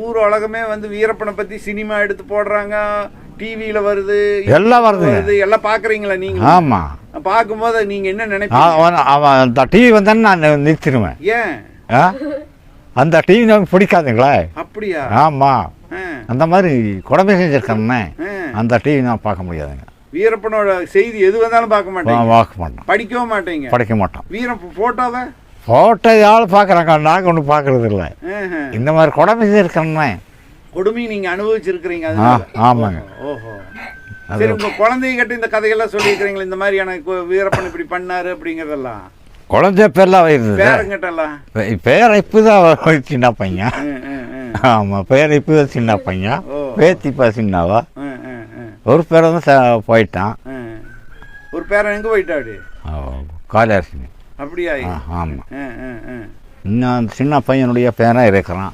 ஊர் உலகமே வந்து வீரப்பனை பத்தி சினிமா எடுத்து போடுறாங்க, டிவியில வருது, எல்லாம் வருது, எல்லாம் பாக்குறீங்களா நீங்க? ஆமா. பார்க்கும்போது நீங்க என்ன நினைப்பீங்க? அவன் அந்த டிவி வந்தானே நான் நிறுத்திடுவேன். ஏன் அந்த டிவி நமக்கு பிடிக்காதுங்களா? அப்படியா? ஆமா, அந்த மாதிரி கொடுமை செஞ்சிருக்கேன்னே அந்த டிவி நான் பார்க்க முடியாதுங்க. வீரப்பனோட செய்தி எது வந்தாலும் பார்க்க மாட்டேன், படிக்கவும் மாட்டேங்க, படிக்க மாட்டோம். வீரப்பன் போட்டோவை போட்டோ யாரும் பார்க்குறாங்க, நாங்கள் ஒன்றும் பார்க்கறது இல்லை. இந்த மாதிரி கொடுமை செஞ்சிருக்கேன்னே. கொடுமையை நீங்க அனுபவிச்சிருக்கிறீங்க. ஆமாங்க. ஓஹோ, சரி. உங்க குழந்தைகிட்ட இந்த கதையெல்லாம் சொல்லியிருக்கிறீங்களா? இந்த மாதிரி எனக்கு வீரப்பன் இப்படி பண்ணாரு அப்படிங்கிறதெல்லாம் குழந்தை பேர்லாம் வருது. பேரங்கிட்டலாம் பேரை இப்போதான் சின்ன பையன். ஆமாம், பேரை இப்போதான் சின்ன பையன். பேத்திப்பா சின்னவா. ஒரு பேரை வந்து போயிட்டான். ஒரு பேரன் எங்கே போயிட்டாடு? காளியாசினி. அப்படியா? ஆமாம். இன்னும் சின்ன பையனுடைய பேரன் இருக்கிறான்.